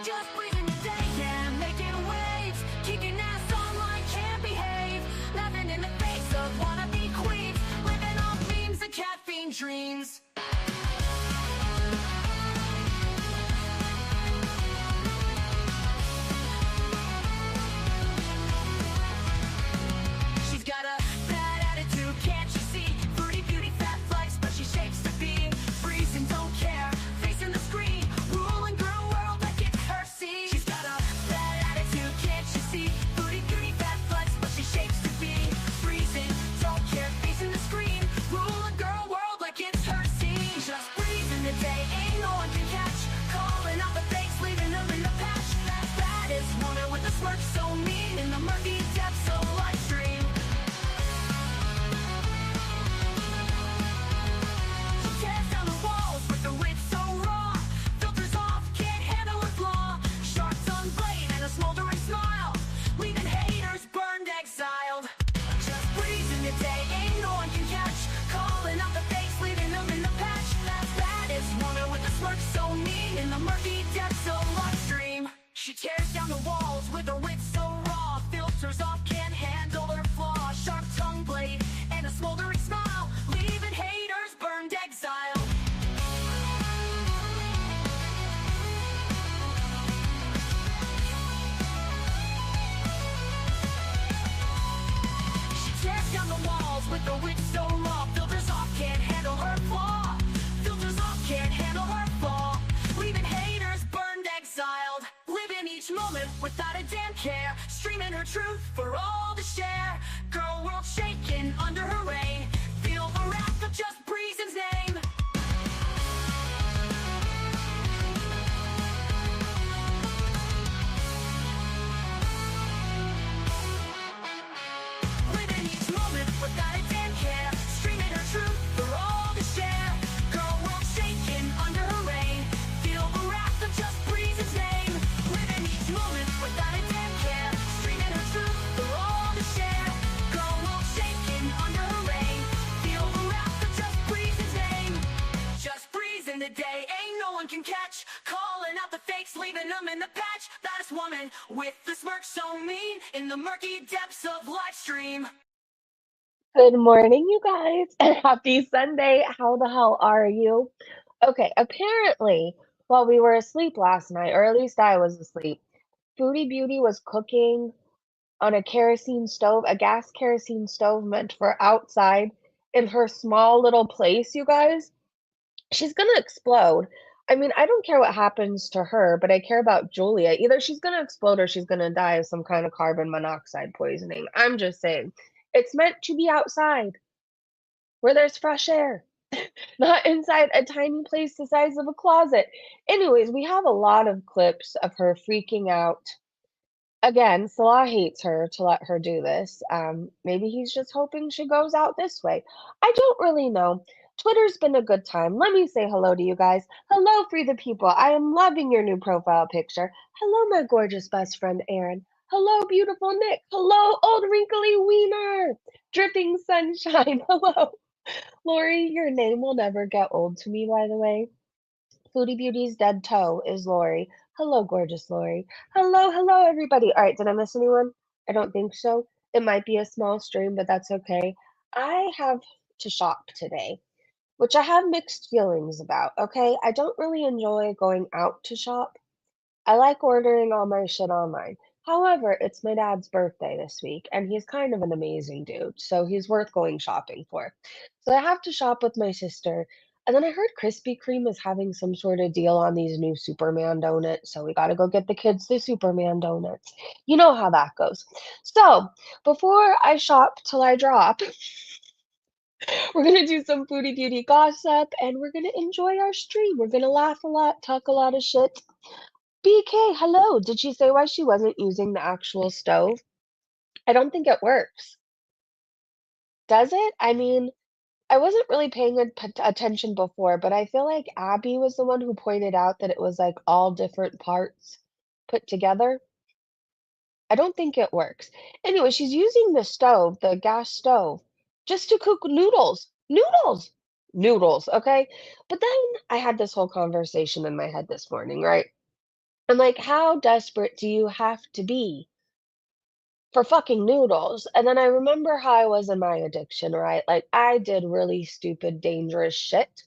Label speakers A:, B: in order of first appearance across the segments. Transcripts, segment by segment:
A: Just breathing the day, yeah, making waves, kicking ass online, can't behave, laughing in the face of wannabe queens, living off memes and caffeine dreams. She's got a bad attitude, can't you see? Foodie Beauty, fat flex, but she shapes to be freezing, don't care, facing the screen, ruling girl world like it's her scene. She's got a bad attitude, can't you see? Foodie Beauty, fat flex, but she shapes to be freezing, don't care, facing the screen, ruling girl world like it's her scene. Just breathing the day, ain't no one can catch, calling out the fakes, leaving them in the patch. That baddest woman with a smirk so mean in the murky depths of live stream. Tears down the walls with the wit so raw, filters off, can't handle her flaw, sharp tongue blade and a smoldering smile, leaving haters burned, exiled. Just breezing the day, ain't no one can catch, calling out the fakes, leaving them in the patch. That baddest woman with a smirk so mean in the murky depths of live stream. She tears down the walls with her wit so raw, filters off, can't handle her flaw, sharp tongue blade and a smoldering smile, leaving haters burned, exiled. She tears down the walls with her wit so raw, filters off, can't handle her flaw, filters off, can't handle her flaw, leaving haters burned, exiled. Living each moment without a damn care, streaming her truth for all to share. Girl world shaking under her reign, feel the wrath of just Breezen's name. Living each moment without a damn care, streaming her truth for all to share. Girl world shaking under her reign, feel the wrath of just Breezen's name. Living each moment without a damn care, streaming her truth for all to share. Girl world shaking under her reign, feel the wrath of just Breezen's name. Just breezing the day, ain't no one can catch, calling out the fakes, leaving them in the patch. That woman with the smirk so mean in the murky depths of live stream.
B: Good morning, you guys, and happy Sunday. How the hell are you? Okay, apparently, while we were asleep last night, or at least I was asleep, Foodie Beauty was cooking on a kerosene stove, a gas kerosene stove meant for outside in her small little place, you guys. She's gonna explode. I mean, I don't care what happens to her, but I care about Julia. Either she's gonna explode or she's gonna die of some kind of carbon monoxide poisoning. I'm just saying. It's meant to be outside where there's fresh air, not inside a tiny place the size of a closet. Anyways, we have a lot of clips of her freaking out. Again, Salah hates her to let her do this. Maybe he's just hoping she goes out this way. I don't really know. Twitter's been a good time. Let me say hello to you guys. Hello, Free the People. I am loving your new profile picture. Hello, my gorgeous best friend, Aaron. Hello, beautiful Nick. Hello, old wrinkly wiener. Dripping sunshine. Hello. Lori, your name will never get old to me, by the way. Foodie Beauty's dead toe is Lori. Hello, gorgeous Lori. Hello, hello, everybody. All right, did I miss anyone? I don't think so. It might be a small stream, but that's okay. I have to shop today, which I have mixed feelings about, okay? I don't really enjoy going out to shop. I like ordering all my shit online. However, it's my dad's birthday this week, and he's kind of an amazing dude, so he's worth going shopping for. So I have to shop with my sister. And then I heard Krispy Kreme is having some sort of deal on these new Superman donuts, so we gotta go get the kids the Superman donuts. You know how that goes. So, before I shop till I drop, we're gonna do some Foodie Beauty gossip, and we're gonna enjoy our stream. We're gonna laugh a lot, talk a lot of shit. BK, hello. Did she say why she wasn't using the actual stove? I don't think it works. Does it? I mean, I wasn't really paying attention before, but I feel like Abby was the one who pointed out that it was like all different parts put together. I don't think it works. Anyway, she's using the stove, the gas stove, just to cook noodles. Noodles! Noodles, okay? But then I had this whole conversation in my head this morning, right? And like, how desperate do you have to be for fucking noodles? And then I remember how I was in my addiction, right? Like, I did really stupid, dangerous shit.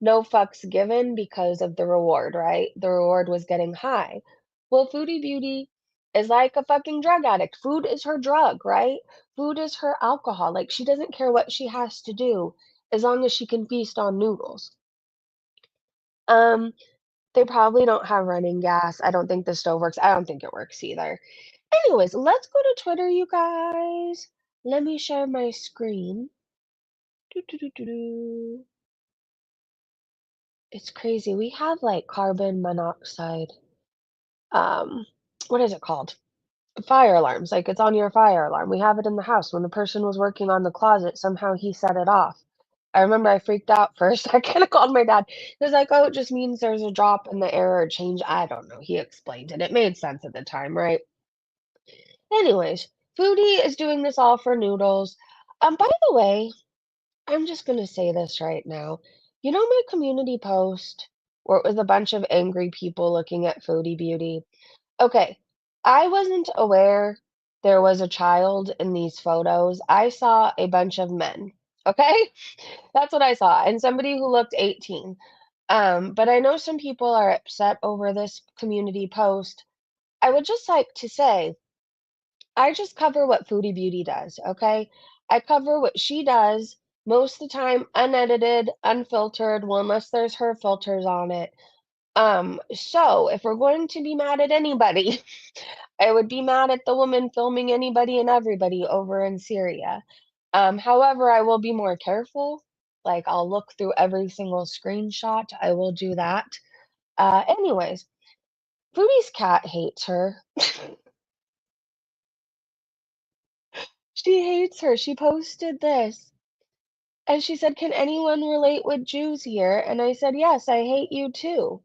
B: No fucks given because of the reward, right? The reward was getting high. Well, Foodie Beauty is like a fucking drug addict. Food is her drug, right? Food is her alcohol. Like, she doesn't care what she has to do as long as she can feast on noodles. Um, they probably don't have running gas. I don't think the stove works. I don't think it works either. Anyways, let's go to Twitter, you guys. Let me share my screen. Doo, doo, doo, doo, doo. It's crazy. We have like carbon monoxide. Um, what is it called? Fire alarms. Like it's on your fire alarm. We have it in the house. When the person was working on the closet, somehow he set it off. I remember I freaked out for a second. I called my dad. He was like, "Oh, it just means there's a drop in the air or change." I don't know. He explained it. It made sense at the time, right? Anyways, Foodie is doing this all for noodles. By the way, I'm just gonna say this right now. You know my community post where it was a bunch of angry people looking at Foodie Beauty? Okay, I wasn't aware there was a child in these photos. I saw a bunch of men. Okay? That's what I saw, and somebody who looked 18. But I know some people are upset over this community post. I would just like to say I just cover what Foodie Beauty does, okay? I cover what she does most of the time, unedited, unfiltered, well, unless there's her filters on it. So if we're going to be mad at anybody, I would be mad at the woman filming anybody and everybody over in Syria. However, I will be more careful. Like I'll look through every single screenshot. I will do that. Anyways, Foodie's cat hates her. She hates her. She posted this. And she said, "Can anyone relate with Jews here?" And I said, "Yes, I hate you too."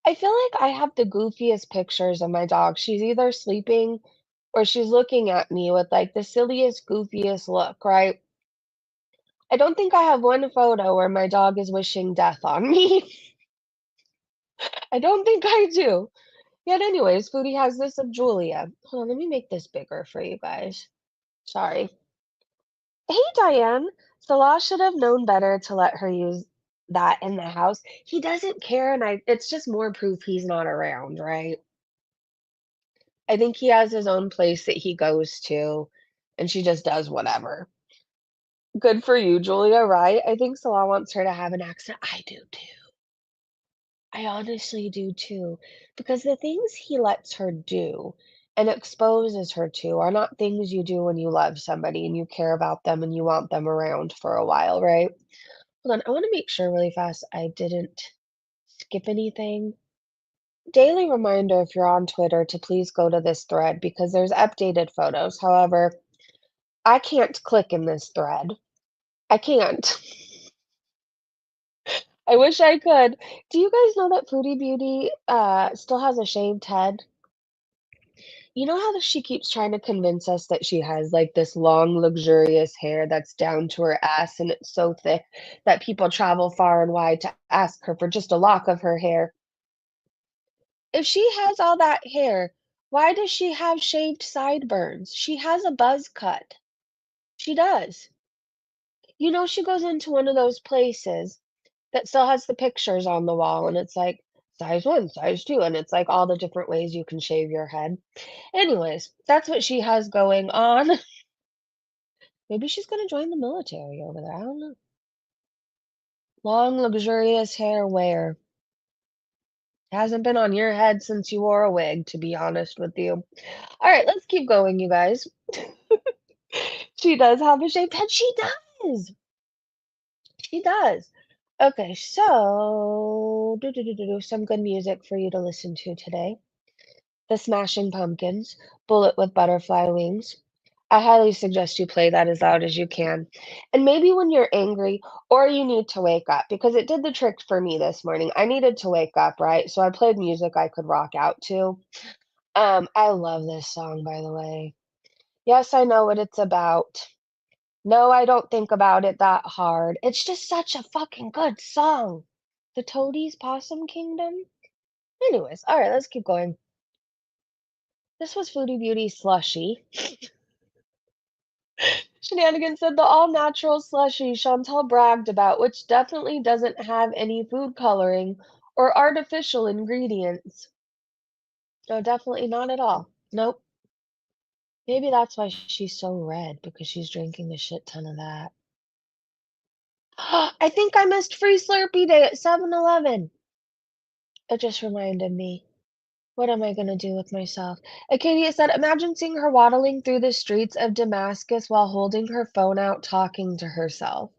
B: I feel like I have the goofiest pictures of my dog. She's either sleeping or she's looking at me with like the silliest, goofiest look, right? I don't think I have one photo where my dog is wishing death on me. I don't think I do. Yet, anyways, Foodie has this of Julia. Hold on, let me make this bigger for you guys. Sorry. Hey, Diane. Salah should have known better to let her use that in the house. He doesn't care, and it's just more proof he's not around, right? I think he has his own place that he goes to, and she just does whatever. Good for you, Julia, right? I think Salah wants her to have an accent. I do too. I honestly do too. Because the things he lets her do and exposes her to are not things you do when you love somebody and you care about them and you want them around for a while, right? Hold on, I want to make sure really fast I didn't skip anything. Daily reminder if you're on Twitter to please go to this thread because there's updated photos. However, I can't click in this thread. I can't. I wish I could. Do you guys know that Foodie Beauty still has a shaved head? You know how she keeps trying to convince us that she has like this long, luxurious hair that's down to her ass and it's so thick that people travel far and wide to ask her for just a lock of her hair. If she has all that hair, why does she have shaved sideburns? She has a buzz cut. She does. You know, she goes into one of those places that still has the pictures on the wall, and it's like size 1, size 2, and it's like all the different ways you can shave your head. Anyways, that's what she has going on. Maybe she's gonna join the military over there. I don't know. Long, luxurious hair where hasn't been on your head since you wore a wig, to be honest with you. All right, let's keep going, you guys. She does have a shaved head. She does. She does. Okay, so some good music for you to listen to today. The Smashing Pumpkins, Bullet with Butterfly Wings. I highly suggest you play that as loud as you can. And maybe when you're angry or you need to wake up, because it did the trick for me this morning. I needed to wake up, right? So I played music I could rock out to. I love this song, by the way. Yes, I know what it's about. No, I don't think about it that hard. It's just such a fucking good song. The Toadies Possum Kingdom? Anyways, all right, let's keep going. This was Foodie Beauty Slushie. Shenanigans said the all-natural slushie Chantal bragged about, which definitely doesn't have any food coloring or artificial ingredients. No, definitely not at all. Nope. Maybe that's why she's so red, because she's drinking a shit ton of that. I think I missed free Slurpee day at 7-Eleven. It just reminded me. What am I gonna do with myself? Acadia said, imagine seeing her waddling through the streets of Damascus while holding her phone out talking to herself.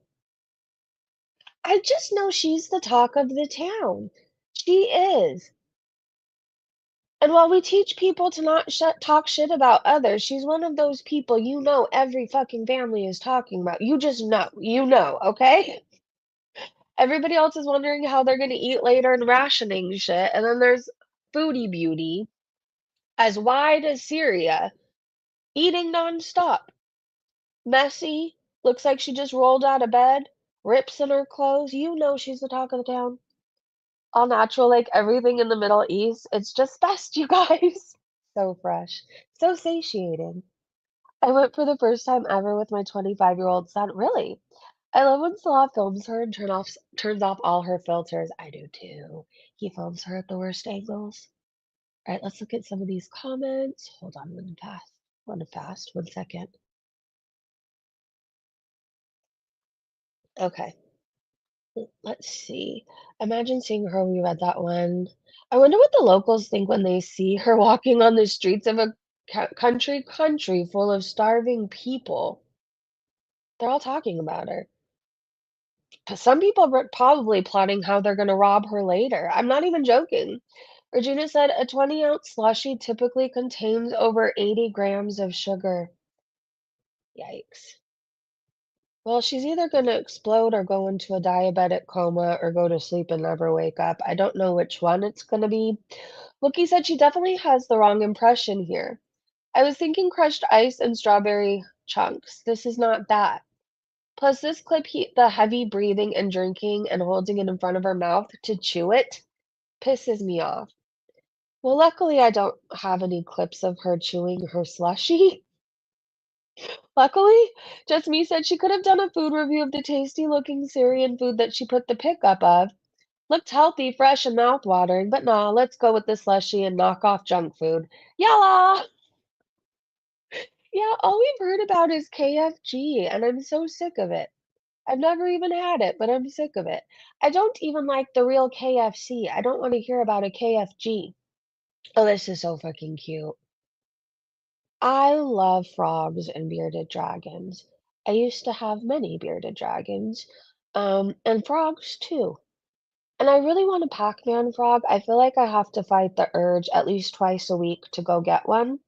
B: I just know she's the talk of the town. She is. And while we teach people to not talk shit about others, she's one of those people you know every fucking family is talking about. You just know. You know, okay? Everybody else is wondering how they're gonna eat later and rationing shit. And then there's Foodie Beauty, as wide as Syria, eating nonstop. Messy, looks like she just rolled out of bed, rips in her clothes. You know she's the talk of the town. All natural, like everything in the Middle East. It's just best, you guys. So fresh, so satiating. I went for the first time ever with my 25-year-old son. Really? I love when Salah films her and turns off all her filters. I do too. He films her at the worst angles. All right, let's look at some of these comments. Hold on, one fast. One fast. 1 second. Okay. Let's see. Imagine seeing her. We read that one. I wonder what the locals think when they see her walking on the streets of a country full of starving people. They're all talking about her. Some people are probably plotting how they're going to rob her later. I'm not even joking. Regina said a 20-ounce slushie typically contains over 80 grams of sugar. Yikes. Well, she's either going to explode or go into a diabetic coma or go to sleep and never wake up. I don't know which one it's going to be. Wookie said she definitely has the wrong impression here. I was thinking crushed ice and strawberry chunks. This is not that. Plus, this clip, the heavy breathing and drinking and holding it in front of her mouth to chew it pisses me off. Well, luckily, I don't have any clips of her chewing her slushie. Luckily, just me said she could have done a food review of the tasty looking Syrian food that she put the pickup of. Looked healthy, fresh, and mouth-watering, but nah, let's go with the slushie and knock off junk food. Yalla! Yeah, all we've heard about is KFG, and I'm so sick of it. I've never even had it, but I'm sick of it. I don't even like the real KFC. I don't want to hear about a KFG. Oh, this is so fucking cute. I love frogs and bearded dragons. I used to have many bearded dragons, and frogs too. And I really want a Pac-Man frog. I feel like I have to fight the urge at least twice a week to go get one,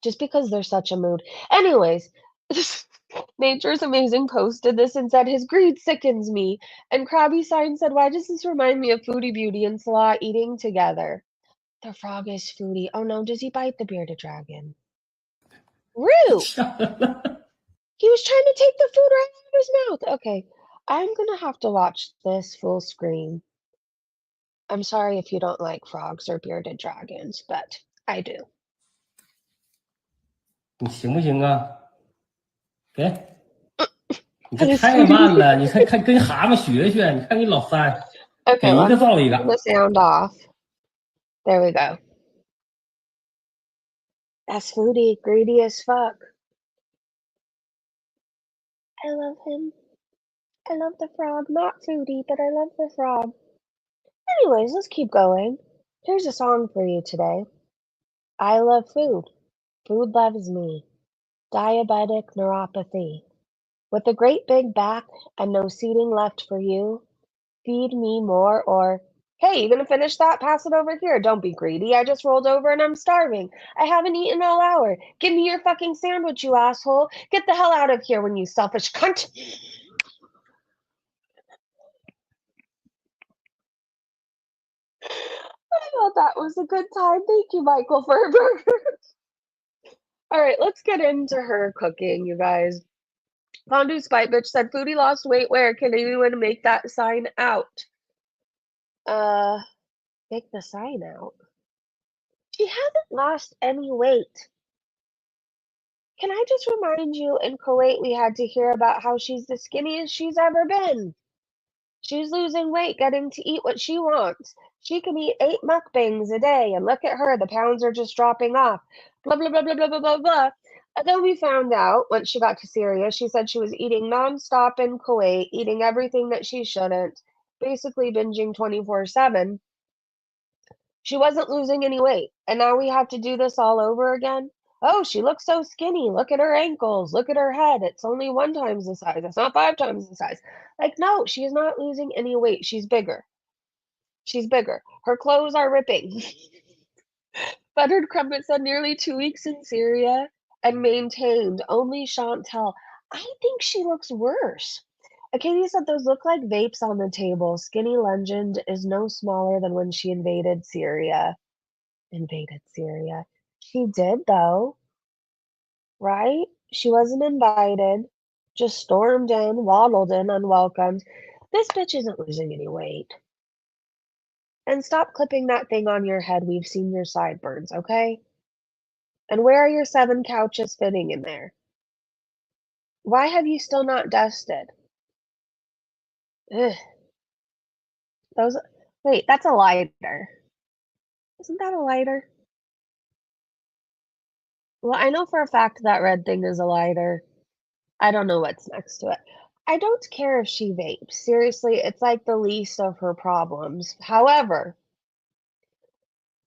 B: just because they're such a mood. Anyways, Nature's Amazing posted this and said, his greed sickens me. And Krabby Sign said, why does this remind me of Foodie Beauty and Salah eating together? The frog is Foodie. Oh no, does he bite the bearded dragon? Rude! He was trying to take the food right out of his mouth. Okay, I'm gonna have to watch this full screen. I'm sorry if you don't like frogs or bearded dragons, but I do.
C: 你行不行啊？给，你这
B: That is
C: 太
B: Foodie
C: 慢
B: Beauty.
C: 了，你看看跟蛤蟆学学，你看你老三，给
B: Okay,
C: 一
B: let
C: 个
B: me
C: 造一
B: turn the
C: 个。
B: sound off. There we go. That's Foodie, greedy as fuck. I love him. I love the frog. Not Foodie, but I love the frog. Anyways, let's keep going. Here's a song for you today. I love food. Food loves me. Diabetic neuropathy. With a great big back and no seating left for you, feed me more or, hey, you gonna finish that? Pass it over here. Don't be greedy. I just rolled over and I'm starving. I haven't eaten all hour. Give me your fucking sandwich, you asshole. Get the hell out of here when you selfish cunt. I thought that was a good time. Thank you, Michael Ferber. All right, let's get into her cooking, you guys. Fondue Spite Bitch said, Foodie lost weight where? Can anyone make that sign out? Take the sign out. She hasn't lost any weight. Can I just remind you, in Kuwait, we had to hear about how she's the skinniest she's ever been. She's losing weight, getting to eat what she wants. She can eat 8 mukbangs a day, and look at her, the pounds are just dropping off. Blah, blah, blah, blah, blah, blah, blah, blah. And then we found out, once she got to Syria, she said she was eating nonstop in Kuwait, eating everything that she shouldn't, basically binging 24/7. She wasn't losing any weight, and now we have to do this all over again? Oh, she looks so skinny. Look at her ankles. Look at her head. It's only 1 times the size. It's not 5 times the size. Like, no, she's not losing any weight. She's bigger. She's bigger. Her clothes are ripping. Buttered crumpets said nearly 2 weeks in Syria and maintained. Only Chantal. I think she looks worse. Katie said those look like vapes on the table. Skinny Legend is no smaller than when she invaded Syria. Invaded Syria. She did, though, right? She wasn't invited, just stormed in, waddled in unwelcomed. This bitch isn't losing any weight. And stop clipping that thing on your head. We've seen your sideburns, okay? And where are your 7 couches fitting in there? Why have you still not dusted? Ugh. Those. Wait, that's a lighter. Isn't that a lighter? Well, I know for a fact that red thing is a lighter. I don't know what's next to it. I don't care if she vapes. Seriously, it's like the least of her problems. However,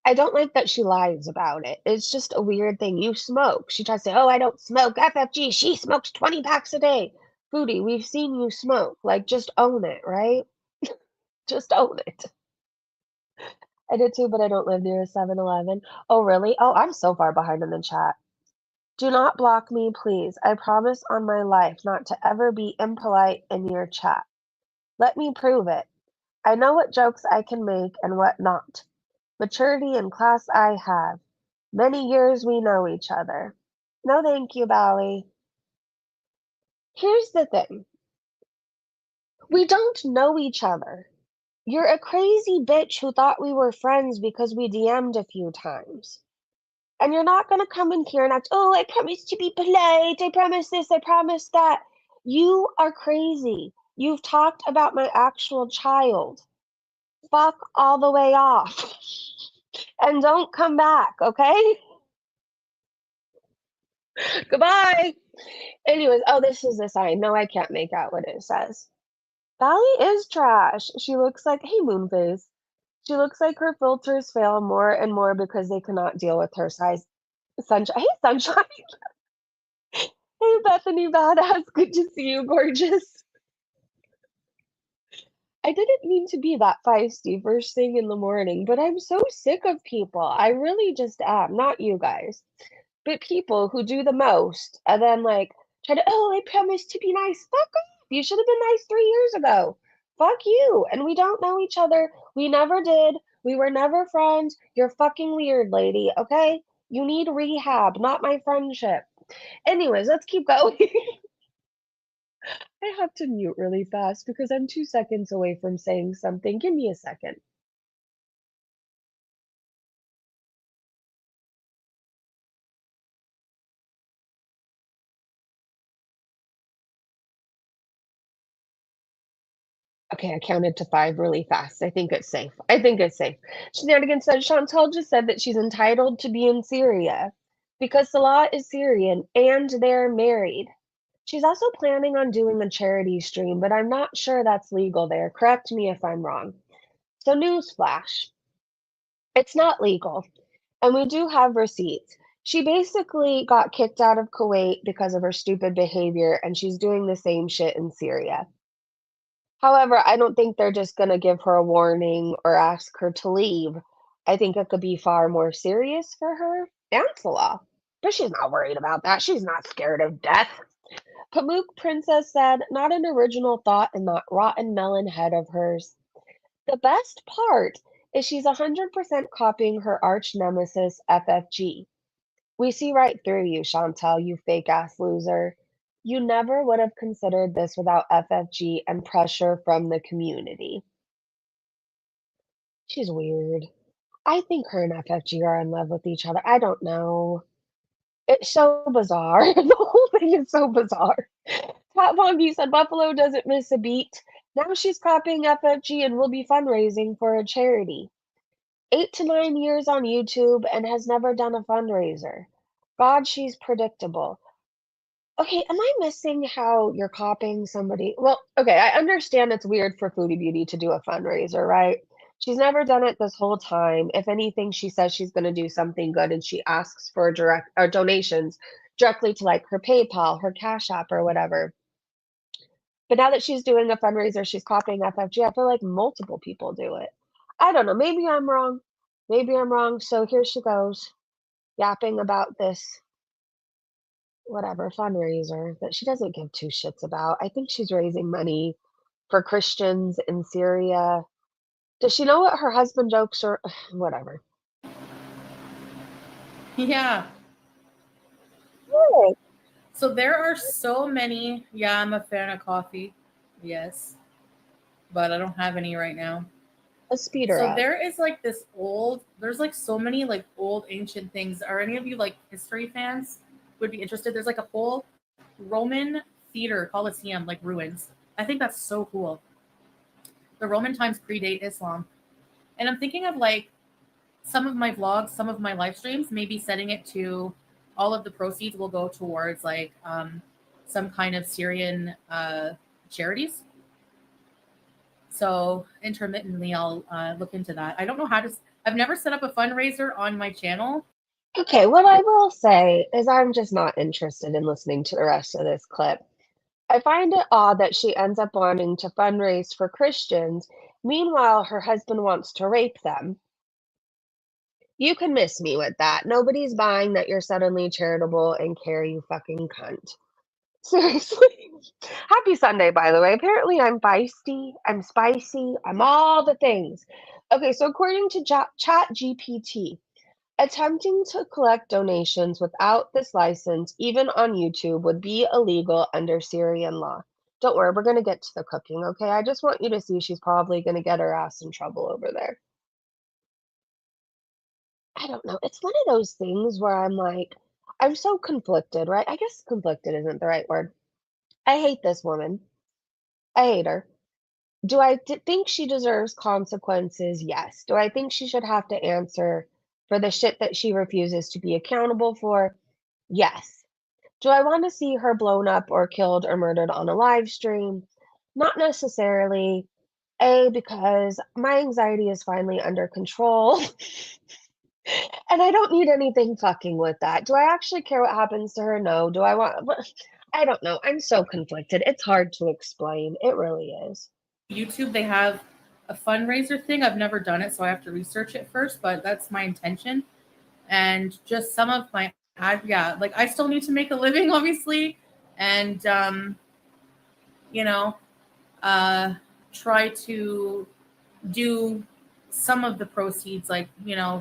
B: I don't like that she lies about it. It's just a weird thing. You smoke. She tries to say, oh, I don't smoke. FFG, she smokes 20 packs a day. Foodie, we've seen you smoke. Like, just own it, right? Just own it. I did too, but I don't live near a 7-Eleven. Oh, really? Oh, I'm so far behind in the chat. Do not block me, please. I promise on my life not to ever be impolite in your chat. Let me prove it. I know what jokes I can make and what not. Maturity and class I have. Many years we know each other. No, thank you, Bali. Here's the thing. We don't know each other. You're a crazy bitch who thought we were friends because we DM'd a few times. And you're not going to come in here and act, oh, I promise to be polite. I promise this. I promise that. You are crazy. You've talked about my actual child. Fuck all the way off. And don't come back, okay? Goodbye. Anyways, oh, this is the sign. No, I can't make out what it says. Bali is trash. She looks like, hey, Moonface. She looks like her filters fail more and more because they cannot deal with her size. Sunshine. Hey, Sunshine. Hey, Bethany Badass. Good to see you, gorgeous. I didn't mean to be that feisty first thing in the morning, but I'm so sick of people. I really just am. Not you guys, but people who do the most and then like try to, oh, I promise to be nice. Fuck off. You should have been nice 3 years ago. Fuck you. And we don't know each other. We never did. We were never friends. You're fucking weird, lady. Okay? You need rehab, not my friendship. Anyways, let's keep going. I have to mute really fast because I'm 2 seconds away from saying something. Give me a second. Okay, I counted to 5 really fast. I think it's safe. I think it's safe. Shenanigans said Chantal just said that she's entitled to be in Syria because Salah is Syrian and they're married. She's also planning on doing a charity stream, but I'm not sure that's legal there. Correct me if I'm wrong. So, newsflash, it's not legal. And we do have receipts. She basically got kicked out of Kuwait because of her stupid behavior, and she's doing the same shit in Syria. However, I don't think they're just going to give her a warning or ask her to leave. I think it could be far more serious for her and Salah. But she's not worried about that. She's not scared of death. Pamuk Princess said, not an original thought in that rotten melon head of hers. The best part is she's 100% copying her arch nemesis, FFG. We see right through you, Chantal, you fake ass loser. You never would have considered this without FFG and pressure from the community. She's weird. I think her and FFG are in love with each other. I don't know. It's so bizarre. The whole thing is so bizarre. Pat Vongi said Buffalo doesn't miss a beat. Now she's copying FFG and will be fundraising for a charity. 8 to 9 years on YouTube and has never done a fundraiser. God, she's predictable. Okay, am I missing how you're copying somebody? Well, okay, I understand it's weird for Foodie Beauty to do a fundraiser, right? She's never done it this whole time. If anything, she says she's going to do something good and she asks for direct or donations directly to like her PayPal, her Cash App, or whatever. But now that she's doing a fundraiser, she's copying FFG. I feel like multiple people do it. I don't know. Maybe I'm wrong. Maybe I'm wrong. So here she goes, yapping about this whatever fundraiser that she doesn't give two shits about. I think she's raising money for Christians in Syria. Does she know what her husband jokes are? Whatever.
D: Yeah.
B: Yay.
D: So there are so many. Yeah, I'm a fan of coffee. Yes. But I don't have any right now.
B: Let's speed her
D: So
B: up.
D: there is like this there's like so many like old ancient things. Are any of you like history fans would be interested? There's like a whole Roman theater Colosseum, like ruins. I think that's so cool. The Roman times predate Islam. And I'm thinking of like some of my vlogs, some of my live streams, maybe setting it to all of the proceeds will go towards like some kind of Syrian charities. So intermittently, I'll look into that. I don't know how to. I've never set up a fundraiser on my channel.
B: Okay, what I will say is I'm just not interested in listening to the rest of this clip. I find it odd that she ends up wanting to fundraise for Christians. Meanwhile, her husband wants to rape them. You can miss me with that. Nobody's buying that you're suddenly charitable and care, you fucking cunt. Seriously. Happy Sunday, by the way. Apparently, I'm feisty, I'm spicy, I'm all the things. Okay, so according to ChatGPT, attempting to collect donations without this license, even on YouTube, would be illegal under Syrian law. Don't worry, we're going to get to the cooking, okay? I just want you to see she's probably going to get her ass in trouble over there. I don't know. It's one of those things where I'm like, I'm so conflicted, right? I guess conflicted isn't the right word. I hate this woman. I hate her. Do I think she deserves consequences? Yes. Do I think she should have to answer for the shit that she refuses to be accountable for? Yes. Do I want to see her blown up or killed or murdered on a live stream? Not necessarily. A, because my anxiety is finally under control. And I don't need anything fucking with that. Do I actually care what happens to her? No. Do I want. I don't know. I'm so conflicted. It's hard to explain. It really is.
D: YouTube, they have a fundraiser thing. I've never done it, so I have to research it first, but that's my intention. And just some of my yeah, like I still need to make a living, obviously, and you know, try to do some of the proceeds, like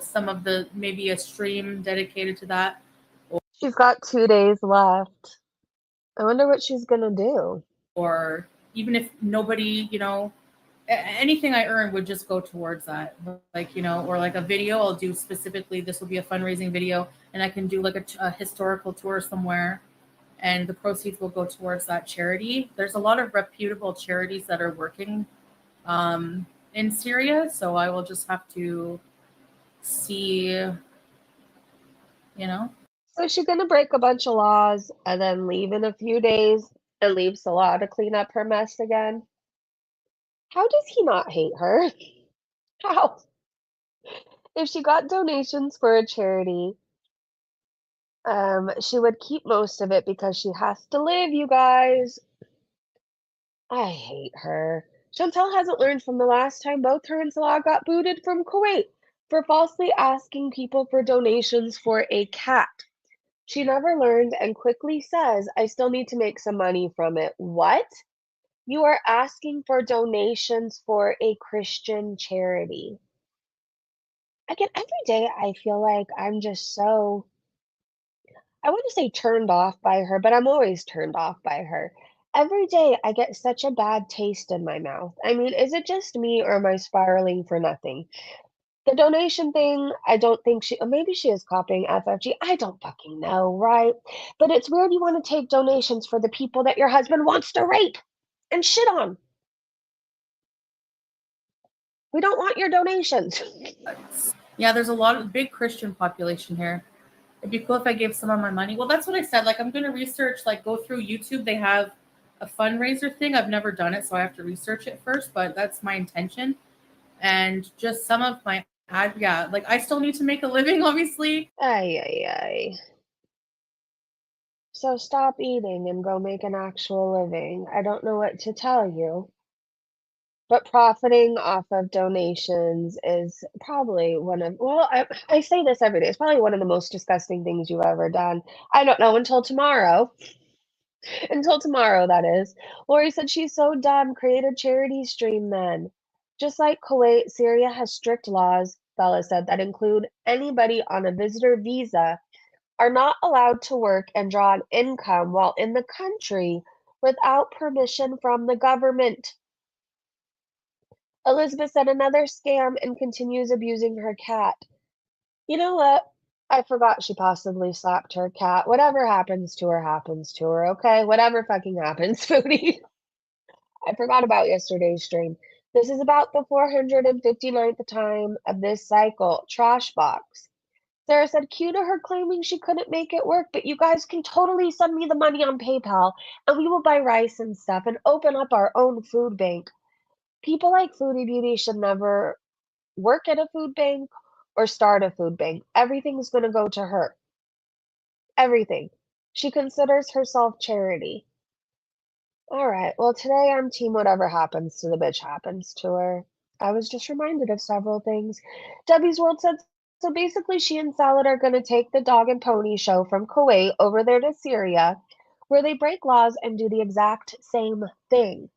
D: some of the maybe a stream dedicated to that.
B: She's got 2 days left. I wonder what she's gonna do.
D: Or even if nobody, anything I earn would just go towards that. Like, or like a video I'll do specifically. This will be a fundraising video, and I can do like a historical tour somewhere, and the proceeds will go towards that charity. There's a lot of reputable charities that are working in Syria, so I will just have to see,
B: So is she gonna break a bunch of laws and then leave in a few days and leave Salah to clean up her mess again? How does he not hate her? How? If she got donations for a charity, she would keep most of it because she has to live, you guys. I hate her. Chantal hasn't learned from the last time both her and Salah got booted from Kuwait for falsely asking people for donations for a cat. She never learned and quickly says, I still need to make some money from it. What? You are asking for donations for a Christian charity. Again, every day I feel like I'm just so, I want to say turned off by her, but I'm always turned off by her. Every day I get such a bad taste in my mouth. I mean, is it just me or am I spiraling for nothing? The donation thing, I don't think she, or maybe she is copying FFG. I don't fucking know, right? But it's weird you want to take donations for the people that your husband wants to rape and shit on. We don't want your donations.
D: Yeah, there's a lot of big Christian population here. It'd be cool if I gave some of my money. Well, that's what I said. Like, I'm going to research, like, go through YouTube. They have a fundraiser thing. I've never done it, so I have to research it first, but that's my intention. And just some of my ad, yeah, like, I still need to make a living, obviously.
B: Ay, ay, ay. So stop eating and go make an actual living. I don't know what to tell you. But profiting off of donations is probably one of, well, I say this every day. It's probably one of the most disgusting things you've ever done. I don't know until tomorrow. Until tomorrow, that is. Lori said she's so done. Create a charity stream then. Just like Kuwait, Syria has strict laws, Bella said, that include anybody on a visitor visa are not allowed to work and draw an income while in the country without permission from the government. Elizabeth said another scam and continues abusing her cat. You know what? I forgot she possibly slapped her cat. Whatever happens to her, okay? Whatever fucking happens, Foodie. I forgot about yesterday's stream. This is about the 459th time of this cycle. Trash box. Sarah said, cue to her claiming she couldn't make it work, but you guys can totally send me the money on PayPal and we will buy rice and stuff and open up our own food bank. People like Foodie Beauty should never work at a food bank or start a food bank. Everything's going to go to her. Everything. She considers herself charity. All right. Well, today I'm team whatever happens to the bitch happens to her. I was just reminded of several things. Debbie's World said, so basically she and Salad are going to take the dog and pony show from Kuwait over there to Syria, where they break laws and do the exact same thing.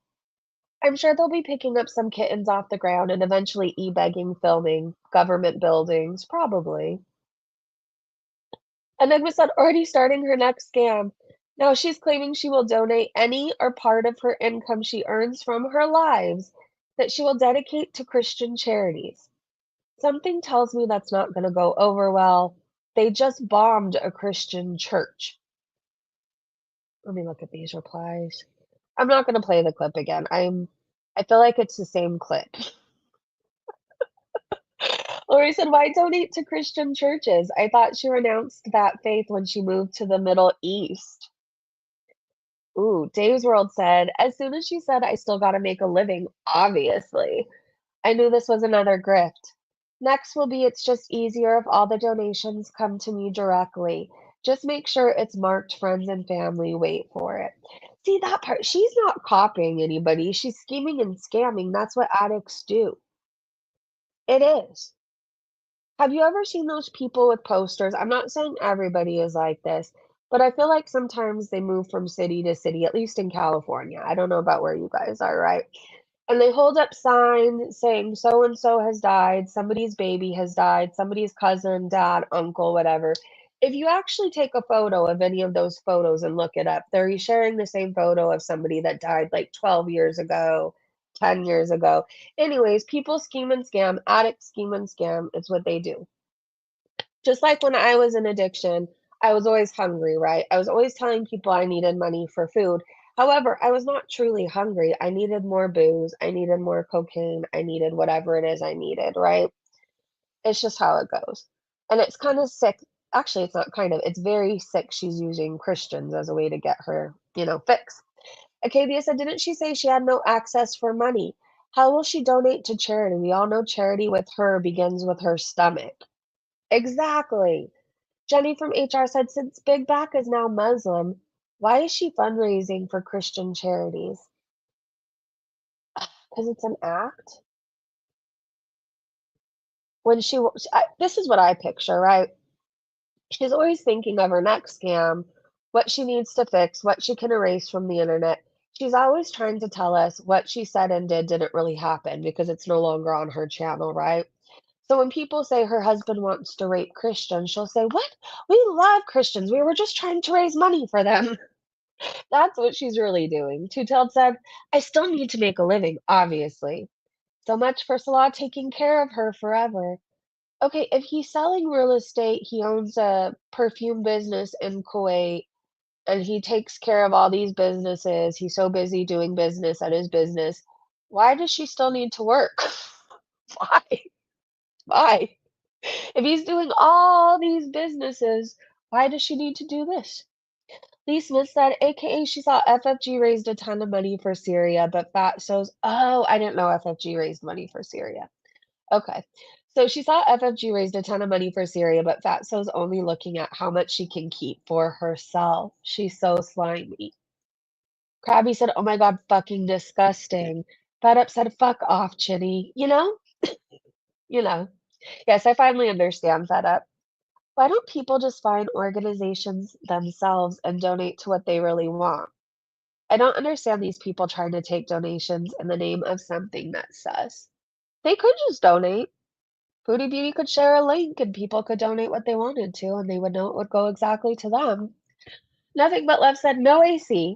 B: I'm sure they'll be picking up some kittens off the ground and eventually e-begging filming government buildings, probably. Enigma said already starting her next scam. Now she's claiming she will donate any or part of her income she earns from her lives that she will dedicate to Christian charities. Something tells me that's not going to go over well. They just bombed a Christian church. Let me look at these replies. I'm not going to play the clip again. I feel like it's the same clip. Lori said, why donate to Christian churches? I thought she renounced that faith when she moved to the Middle East. Ooh, Dave's World said, as soon as she said, I still got to make a living, obviously. I knew this was another grift. Next will be it's just easier if all the donations come to me directly. Just make sure it's marked friends and family. Wait for it. See that part? She's not copying anybody. She's scheming and scamming. That's what addicts do. It is. Have you ever seen those people with posters? I'm not saying everybody is like this, but I feel like sometimes they move from city to city, at least in California. I don't know about where you guys are, right? And they hold up signs saying so and so has died, somebody's baby has died, somebody's cousin, dad, uncle, whatever. If you actually take a photo of any of those photos and look it up, they're sharing the same photo of somebody that died like 12 years ago, 10 years ago. Anyways, people scheme and scam, addicts scheme and scam. It's what they do. Just like when I was in addiction, I was always hungry, right? I was always telling people I needed money for food. However, I was not truly hungry. I needed more booze. I needed more cocaine. I needed whatever it is I needed, right? It's just how it goes. And it's kind of sick. Actually, it's not kind of, it's very sick she's using Christians as a way to get her, fix. Acavia said, didn't she say she had no access for money? How will she donate to charity? We all know charity with her begins with her stomach. Exactly. Jenny from HR said, since Big Back is now Muslim, why is she fundraising for Christian charities? Because it's an act. This is what I picture, right? She's always thinking of her next scam, what she needs to fix, what she can erase from the internet. She's always trying to tell us what she said and did didn't really happen because it's no longer on her channel, right? So when people say her husband wants to rape Christians, she'll say, what? We love Christians. We were just trying to raise money for them. That's what she's really doing. Two-Tailed said, I still need to make a living, obviously. So much for Salah taking care of her forever. Okay, if he's selling real estate, he owns a perfume business in Kuwait, and he takes care of all these businesses. He's so busy doing business at his business. Why does she still need to work? Why? Why? If he's doing all these businesses, why does she need to do this? Lee Smith said, AKA she saw FFG raised a ton of money for Syria, but Fatso's, oh, I didn't know FFG raised money for Syria. Okay. So she saw FFG raised a ton of money for Syria, but Fatso's only looking at how much she can keep for herself. She's so slimy. Krabby said, oh my God, fucking disgusting. Fed Up said, fuck off, Chinny. You know. Yes, I finally understand Fed Up. Why don't people just find organizations themselves and donate to what they really want? I don't understand these people trying to take donations in the name of something that's sus. They could just donate. Foodie Beauty could share a link and people could donate what they wanted to, and they would know it would go exactly to them. Nothing but Love said, no AC.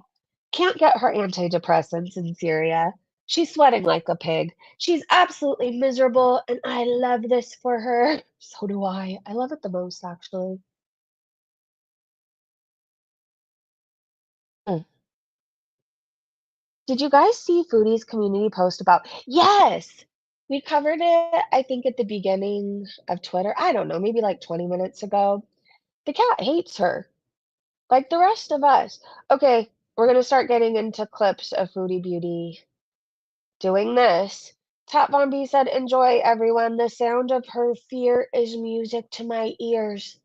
B: Can't get her antidepressants in Syria. She's sweating like a pig. She's absolutely miserable, and I love this for her. So do I. I love it the most, actually. Mm. Did you guys see Foodie's community post about? Yes! We covered it, I think, at the beginning of Twitter. I don't know, maybe like 20 minutes ago. The cat hates her, like the rest of us. Okay, we're gonna start getting into clips of Foodie Beauty doing this. Tap Von B said, enjoy everyone. The sound of her fear is music to my ears.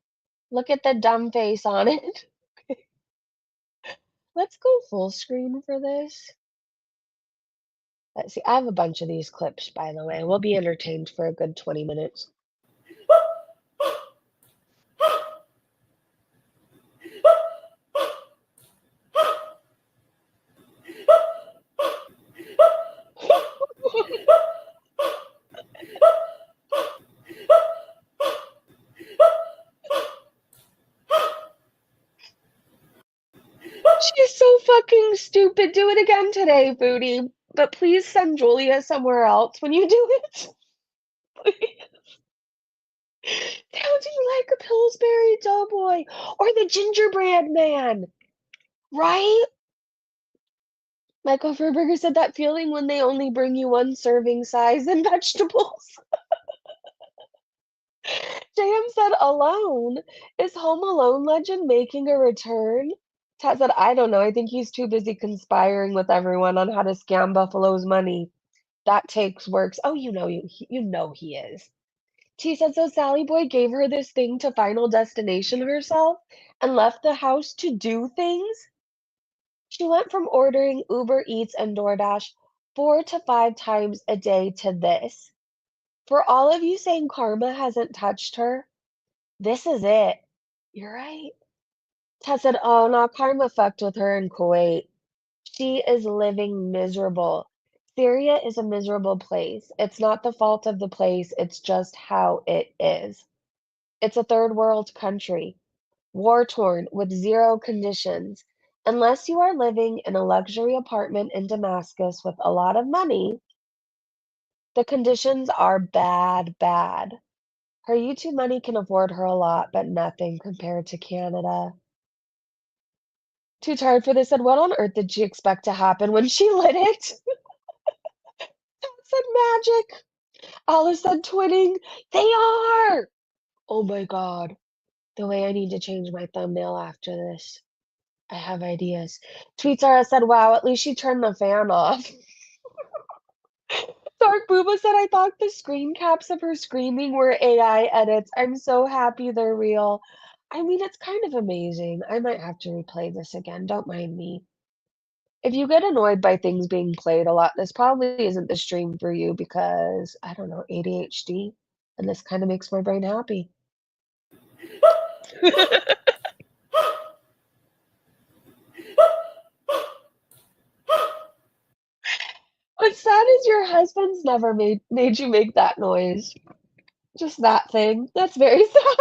B: Look at the dumb face on it. Let's go full screen for this. Let's see. I have a bunch of these clips, by the way. We'll be entertained for a good 20 minutes. She's so fucking stupid. Do it again today, Booty. But please send Julia somewhere else when you do it. Please. Sounding like a Pillsbury Doughboy or the gingerbread man, right? Michael Furberger said that feeling when they only bring you one serving size and vegetables. JM said alone. Is Home Alone legend making a return? Tat said, I don't know. I think he's too busy conspiring with everyone on how to scam Buffalo's money. That takes works. Oh, you know he is. T said, so Sally Boy gave her this thing to Final Destination herself and left the house to do things? She went from ordering Uber Eats and DoorDash 4 to 5 times a day to this. For all of you saying karma hasn't touched her, this is it. You're right. Tess said, oh, no, karma fucked with her in Kuwait. She is living miserable. Syria is a miserable place. It's not the fault of the place, it's just how it is. It's a third world country, war torn with zero conditions. Unless you are living in a luxury apartment in Damascus with a lot of money, the conditions are bad, bad. Her YouTube money can afford her a lot, but nothing compared to Canada. Too tired for this, said, what on earth did she expect to happen when she lit it? Said magic. Alice said twinning. They are! Oh my god. The way I need to change my thumbnail after this. I have ideas. Tweetsara said, wow, at least she turned the fan off. Dark Booba said, I thought the screen caps of her screaming were AI edits. I'm so happy they're real. I mean, it's kind of amazing. I might have to replay this again. Don't mind me. If you get annoyed by things being played a lot, this probably isn't the stream for you because, I don't know, ADHD. And this kind of makes my brain happy. What's sad is your husband's never made you make that noise. Just that thing. That's very sad.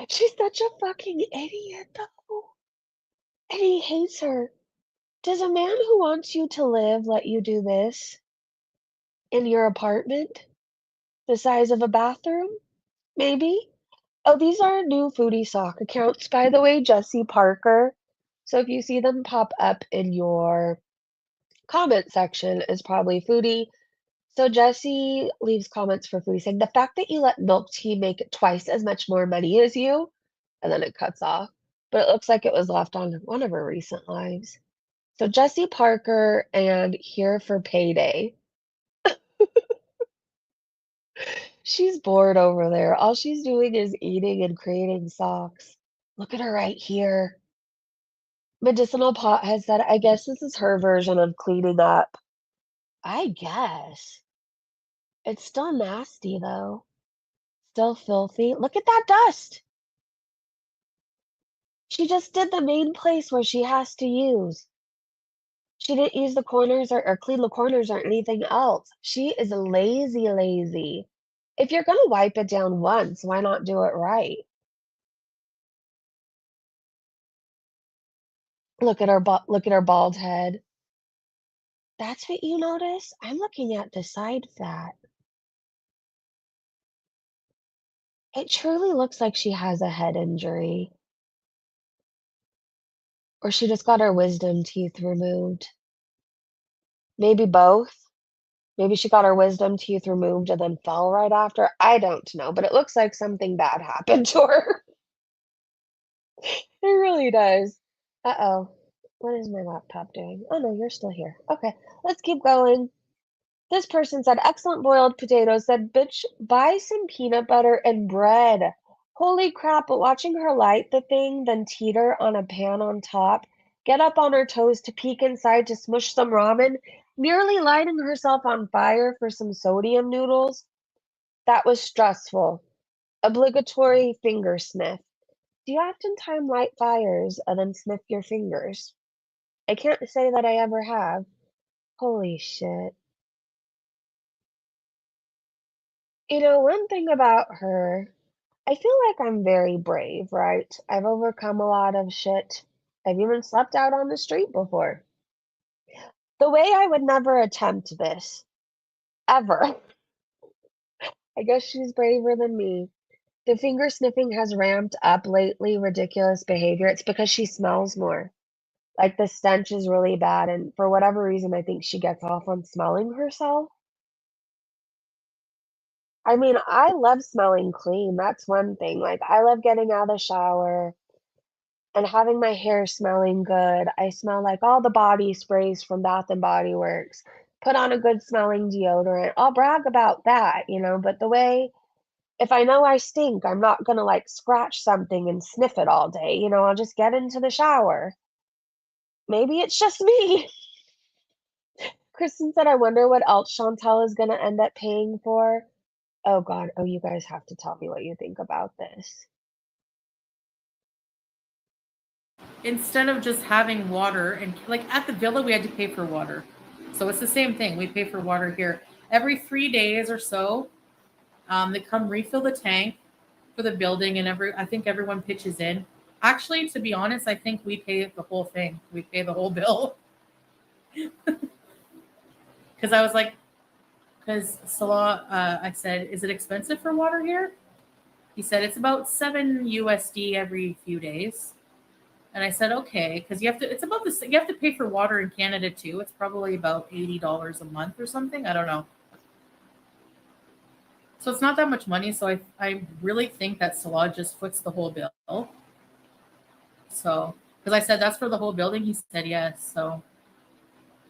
B: She's such a fucking idiot, though. And he hates her. Does a man who wants you to live let you do this in your apartment? The size of a bathroom? Maybe? Oh, these are new Foodie sock accounts, by the way, Jessie Parker. So if you see them pop up in your comment section, it's probably Foodie. So Jessie leaves comments for Foodie saying, the fact that you let milk tea make twice as much more money as you, and then it cuts off. But it looks like it was left on one of her recent lives. So Jessie Parker and Here for Payday. She's bored over there. All she's doing is eating and creating socks. Look at her right here. Medicinal Pot has said, I guess this is her version of cleaning up. I guess. It's still nasty, though. Still filthy. Look at that dust. She just did the main place where she has to use. She didn't use the corners or clean the corners or anything else. She is lazy, lazy. If you're gonna wipe it down once, why not do it right? Look at her bald head. That's what you notice? I'm looking at the side fat. It truly looks like she has a head injury. Or she just got her wisdom teeth removed. Maybe both. Maybe she got her wisdom teeth removed and then fell right after. I don't know, but it looks like something bad happened to her. It really does. Uh-oh. What is my laptop doing? Oh no, you're still here. Okay, let's keep going. This person said, excellent boiled potatoes. Said, bitch, buy some peanut butter and bread. Holy crap, but watching her light the thing, then teeter on a pan on top, get up on her toes to peek inside to smush some ramen, nearly lighting herself on fire for some sodium noodles. That was stressful. Obligatory finger sniff. Do you oftentimes light fires and then sniff your fingers? I can't say that I ever have. Holy shit. You know, one thing about her, I feel like I'm very brave, right? I've overcome a lot of shit. I've even slept out on the street before. The way I would never attempt this, ever. I guess she's braver than me. The finger sniffing has ramped up lately, ridiculous behavior. It's because she smells more. Like the stench is really bad, and for whatever reason, I think she gets off on smelling herself. I mean, I love smelling clean. That's one thing. Like, I love getting out of the shower and having my hair smelling good. I smell like all the body sprays from Bath and Body Works. Put on a good smelling deodorant. I'll brag about that, but the way if I know I stink, I'm not gonna like scratch something and sniff it all day. I'll just get into the shower. Maybe it's just me. Kristen said, I wonder what else Chantal is gonna end up paying for. Oh God. Oh, you guys have to tell me what you think about this.
D: Instead of just having water, and like at the villa we had to pay for water, so it's the same thing. We pay for water here every 3 days or so. They come refill the tank for the building, and I think everyone pitches in. Actually, to be honest, I think we pay the whole thing. We pay the whole bill. Because I was like, because Salah, I said, is it expensive for water here? He said it's about $7 every few days. And I said, okay, because it's about this. You have to pay for water in Canada too. It's probably about $80 a month or something. I don't know. So it's not that much money. So I really think that Salah just foots the whole bill. So, because I said that's for the whole building, he said yes. So,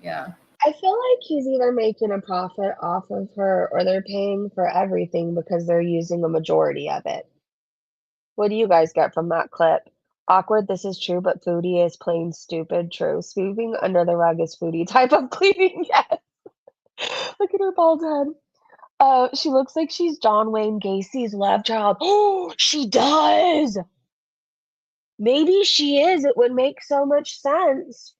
D: yeah.
B: I feel like he's either making a profit off of her or they're paying for everything because they're using a majority of it. What do you guys get from that clip? Awkward, this is true, but Foodie is plain stupid. True. Sweeping under the rug is Foodie type of cleaning. Yes. Look at her bald head. She looks like she's John Wayne Gacy's love child. Oh, she does. Maybe she is. It would make so much sense.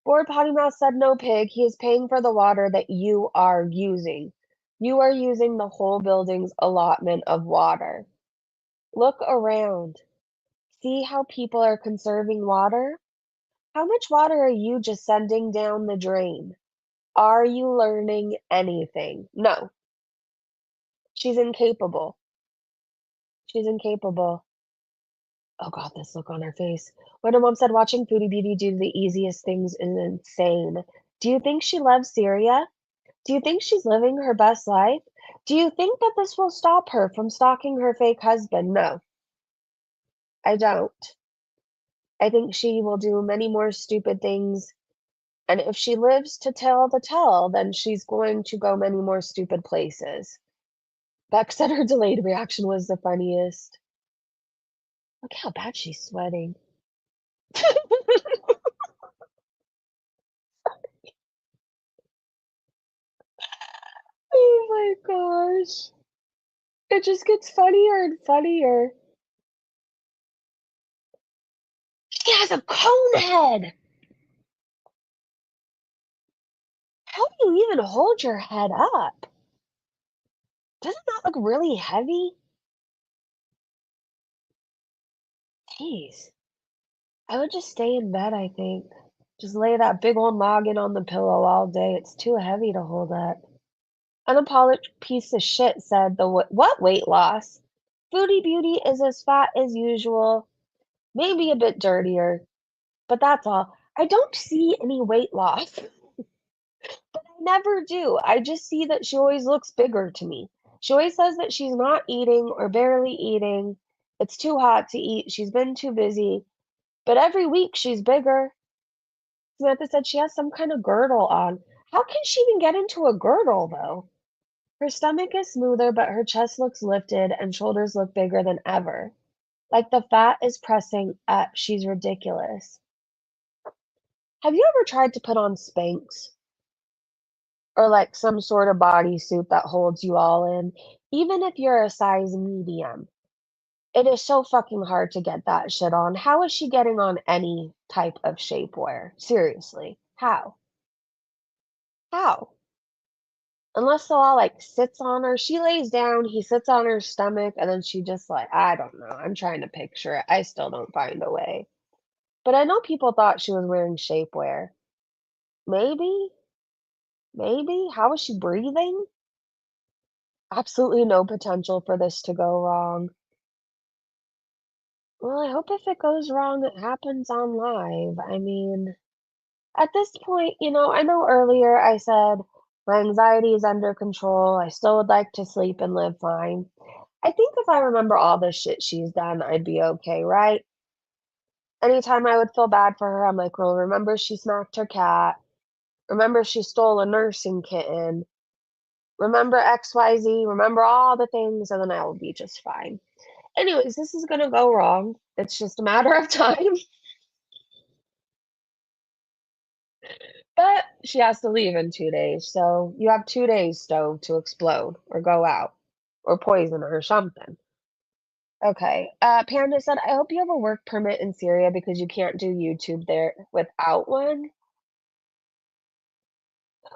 B: Board Potty Mouth said no pig. He is paying for the water that you are using. You are using the whole building's allotment of water. Look around. See how people are conserving water? How much water are you just sending down the drain? Are you learning anything? No, she's incapable. She's incapable. Oh God, this look on her face. When her mom said watching Foodie Beauty do the easiest things is insane. Do you think she loves Syria? Do you think she's living her best life? Do you think that this will stop her from stalking her fake husband? No, I don't. I think she will do many more stupid things. And if she lives to tell the tale, then she's going to go many more stupid places. Beck said her delayed reaction was the funniest. Look how bad she's sweating. Oh my gosh. It just gets funnier and funnier. She has a cone head. How do you even hold your head up? Doesn't that look really heavy? Jeez. I would just stay in bed, I think. Just lay that big old noggin on the pillow all day. It's too heavy to hold up. An apologist piece of shit said the what weight loss? Foodie Beauty is as fat as usual, maybe a bit dirtier, but that's all. I don't see any weight loss. But I never do. I just see that she always looks bigger to me. She always says that she's not eating or barely eating. It's too hot to eat. She's been too busy. But every week she's bigger. Samantha said she has some kind of girdle on. How can she even get into a girdle, though? Her stomach is smoother, but her chest looks lifted and shoulders look bigger than ever. Like the fat is pressing up. She's ridiculous. Have you ever tried to put on Spanx? Or like some sort of bodysuit that holds you all in? Even if you're a size medium, it is so fucking hard to get that shit on. How is she getting on any type of shapewear? Seriously. How? How? Unless the all like sits on her. She lays down, he sits on her stomach, and then she just like, I don't know. I'm trying to picture it. I still don't find a way. But I know people thought she was wearing shapewear. Maybe? Maybe? How is she breathing? Absolutely no potential for this to go wrong. Well, I hope if it goes wrong, it happens on live. I mean, at this point, I know earlier I said my anxiety is under control. I still would like to sleep and live fine. I think if I remember all the shit she's done, I'd be okay, right? Anytime I would feel bad for her, I'm like, well, remember she smacked her cat. Remember she stole a nursing kitten. Remember XYZ. Remember all the things, and then I will be just fine. Anyways, this is gonna go wrong. It's just a matter of time. But she has to leave in 2 days, so you have 2 days, Stove, to explode or go out or poison her or something. Okay. Panda said, I hope you have a work permit in Syria because you can't do YouTube there without one.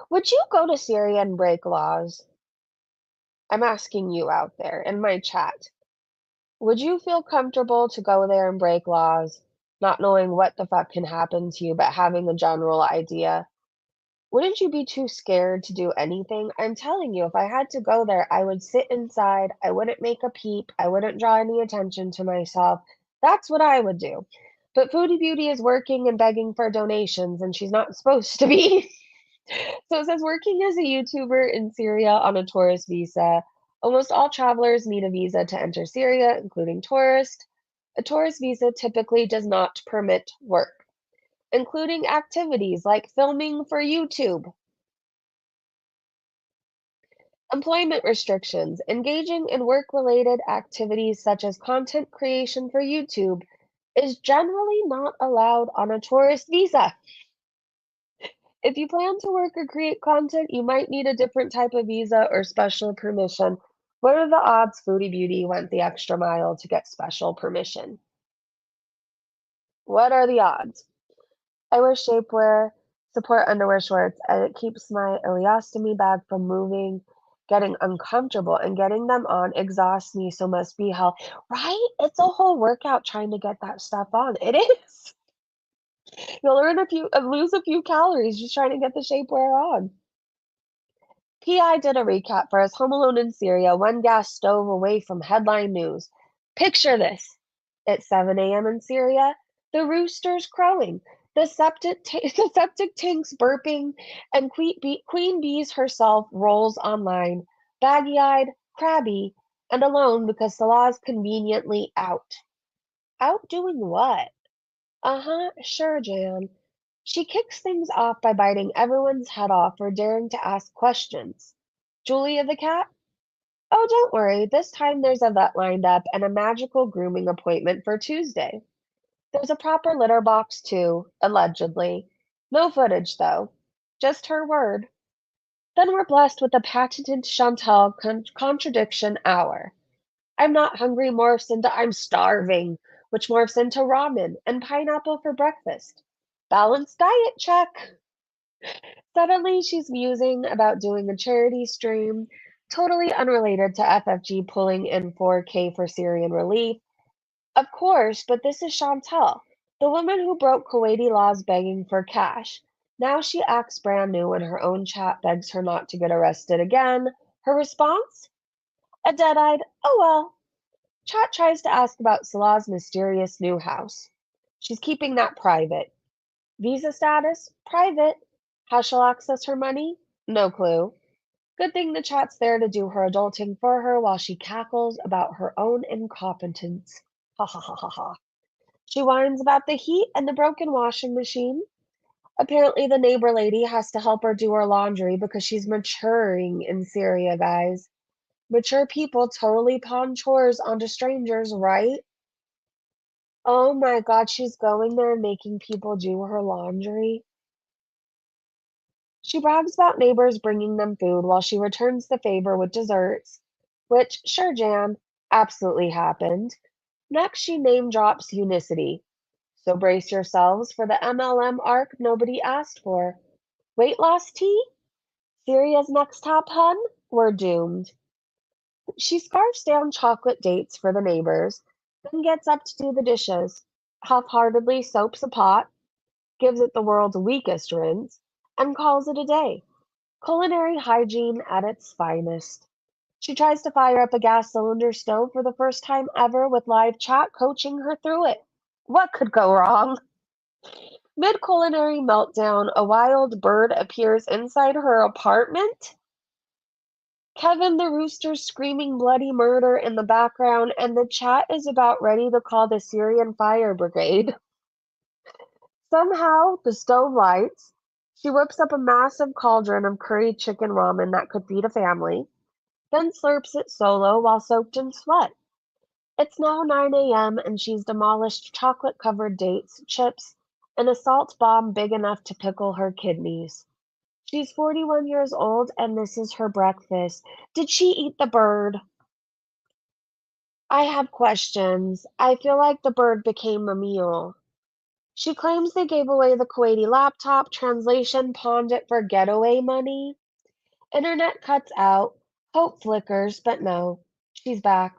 B: Would you go to Syria and break laws? I'm asking you out there in my chat. Would you feel comfortable to go there and break laws, not knowing what the fuck can happen to you, but having a general idea? Wouldn't you be too scared to do anything? I'm telling you, if I had to go there, I would sit inside. I wouldn't make a peep. I wouldn't draw any attention to myself. That's what I would do. But Foodie Beauty is working and begging for donations, and she's not supposed to be. So it says working as a YouTuber in Syria on a tourist visa. Almost all travelers need a visa to enter Syria, including tourists. A tourist visa typically does not permit work, including activities like filming for YouTube. Employment restrictions. Engaging in work-related activities such as content creation for YouTube is generally not allowed on a tourist visa. If you plan to work or create content, you might need a different type of visa or special permission. What are the odds Foodie Beauty went the extra mile to get special permission? What are the odds? I wear shapewear, support underwear shorts, and it keeps my ileostomy bag from moving. getting uncomfortable, and getting them on exhausts me, so must be hell. Right? It's a whole workout trying to get that stuff on. It is. You'll lose a few calories just trying to get the shapewear on. PI did a recap for us. Home Alone in Syria, one gas stove away from headline news. Picture this. At 7 a.m. in Syria, the roosters crowing, the septic tanks burping, and Queen Bees herself rolls online, baggy-eyed, crabby, and alone because Salah's conveniently out. Out doing what? Uh-huh, sure, Jan. She kicks things off by biting everyone's head off for daring to ask questions. Julia the cat? Oh, don't worry. This time there's a vet lined up and a magical grooming appointment for Tuesday. There's a proper litter box too, allegedly. No footage, though. Just her word. Then we're blessed with the patented Chantal contradiction hour. I'm not hungry morphs into I'm starving, which morphs into ramen and pineapple for breakfast. Balanced diet check. Suddenly, she's musing about doing a charity stream, totally unrelated to FFG pulling in 4K for Syrian relief. Of course, but this is Chantal, the woman who broke Kuwaiti laws begging for cash. Now she acts brand new when her own chat begs her not to get arrested again. Her response? A dead-eyed, oh well. Chat tries to ask about Salah's mysterious new house. She's keeping that private. Visa status? Private. How she'll access her money? No clue. Good thing the chat's there to do her adulting for her while she cackles about her own incompetence. Ha ha ha ha ha. She whines about the heat and the broken washing machine. Apparently, the neighbor lady has to help her do her laundry because she's maturing in Syria, guys. Mature people totally pawn chores onto strangers, right? Oh my god, she's going there and making people do her laundry. She brags about neighbors bringing them food while she returns the favor with desserts, which, sure, Jan, absolutely happened. Next, she name drops Unicity. So brace yourselves for the MLM arc nobody asked for. Weight loss tea? Syria's next top hun? We're doomed. She scarfs down chocolate dates for the neighbors, then gets up to do the dishes, half-heartedly soaps a pot, gives it the world's weakest rinse, and calls it a day. Culinary hygiene at its finest. She tries to fire up a gas cylinder stove for the first time ever with live chat coaching her through it. What could go wrong? Mid culinary meltdown, a wild bird appears inside her apartment. Kevin the rooster screaming bloody murder in the background, and the chat is about ready to call the Syrian fire brigade. Somehow, the stove lights. She whips up a massive cauldron of curried chicken ramen that could feed a family, then slurps it solo while soaked in sweat. It's now 9 a.m. and she's demolished chocolate-covered dates, chips, and a salt bomb big enough to pickle her kidneys. She's 41 years old and this is her breakfast. Did she eat the bird? I have questions. I feel like the bird became a meal. She claims they gave away the Kuwaiti laptop, translation pawned it for getaway money. Internet cuts out, hope flickers, but no, she's back.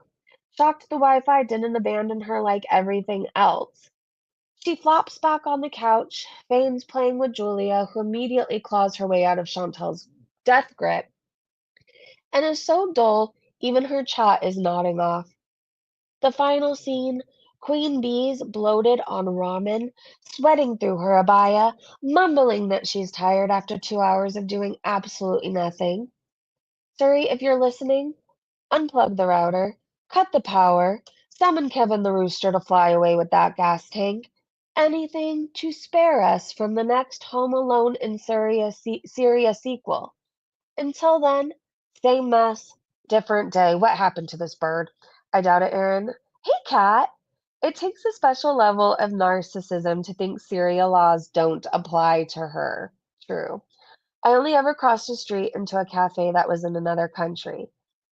B: Shocked the Wi-Fi didn't abandon her like everything else. She flops back on the couch, feigns playing with Julia, who immediately claws her way out of Chantal's death grip, and is so dull even her chat is nodding off. The final scene, Queen Bee's bloated on ramen, sweating through her abaya, mumbling that she's tired after 2 hours of doing absolutely nothing. Suri, if you're listening, unplug the router, cut the power, summon Kevin the Rooster to fly away with that gas tank. Anything to spare us from the next Home Alone in Syria sequel. Until then, same mess, different day. What happened to this bird? I doubt it, Erin. Hey, cat. It takes a special level of narcissism to think Syria laws don't apply to her. True. I only ever crossed the street into a cafe that was in another country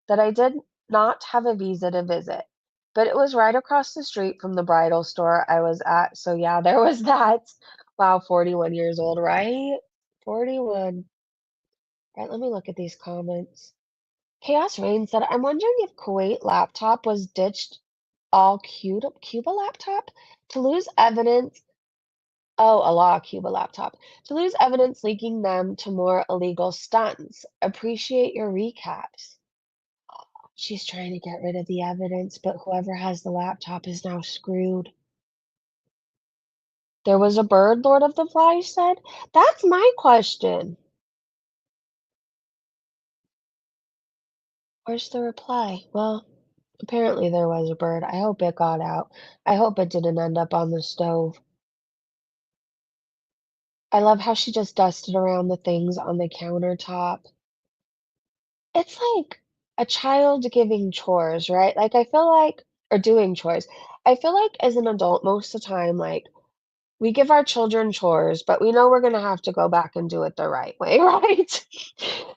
B: that I did not have a visa to visit, but it was right across the street from the bridal store I was at. So, yeah, there was that. Wow, 41 years old, right? 41. Right, let me look at these comments. Chaos Rain said, I'm wondering if Kuwait laptop was ditched all Cuba laptop to lose evidence. Oh, a law Cuba laptop. To lose evidence leaking them to more illegal stunts. Appreciate your recaps. She's trying to get rid of the evidence, but whoever has the laptop is now screwed. There was a bird, Lord of the Flies said. That's my question. Where's the reply? Well, apparently there was a bird. I hope it got out. I hope it didn't end up on the stove. I love how she just dusted around the things on the countertop. It's like a child giving chores, right? Like, I feel like, or doing chores. I feel like as an adult, most of the time, like, we give our children chores, but we know we're gonna have to go back and do it the right way, right?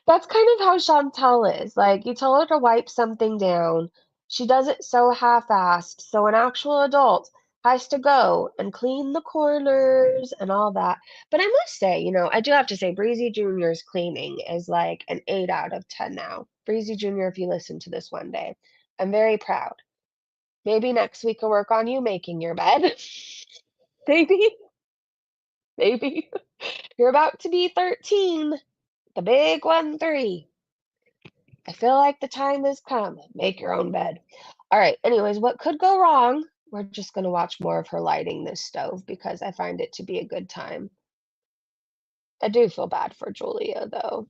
B: That's kind of how Chantal is. Like, you tell her to wipe something down, she does it so half-assed, so an actual adult has to go and clean the corners and all that. But I must say, I do have to say Breezy Jr.'s cleaning is like an 8 out of 10 now. Breezy Jr., if you listen to this one day, I'm very proud. Maybe next week I'll work on you making your bed. Maybe. Maybe. You're about to be 13. The big one, 3. I feel like the time has come. Make your own bed. All right. Anyways, what could go wrong? We're just going to watch more of her lighting this stove because I find it to be a good time. I do feel bad for Julia, though.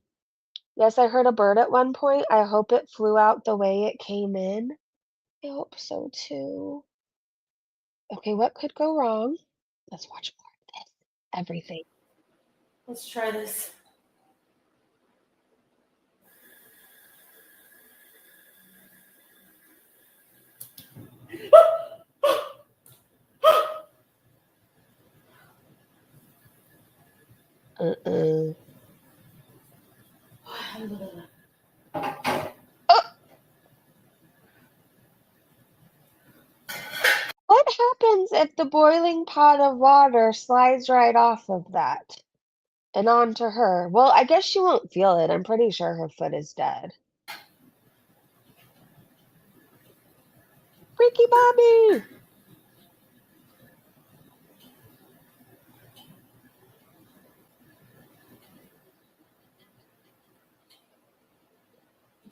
B: Yes, I heard a bird at one point. I hope it flew out the way it came in. I hope so, too. Okay, what could go wrong? Let's watch more of this. Everything.
D: Let's try this.
B: Uh-uh. What happens if the boiling pot of water slides right off of that and onto her? Well, I guess she won't feel it. I'm pretty sure her foot is dead. Freaky Bobby!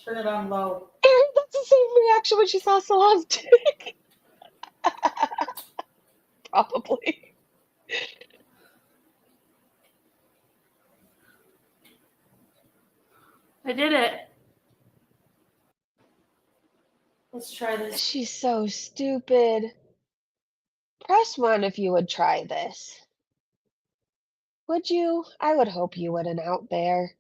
D: Turn it on low.
B: Erin, that's the same reaction when she saw Salah's dick. Probably.
D: I did it. Let's try this.
B: She's so stupid. Press 1 if you would try this. Would you? I would hope you wouldn't out there.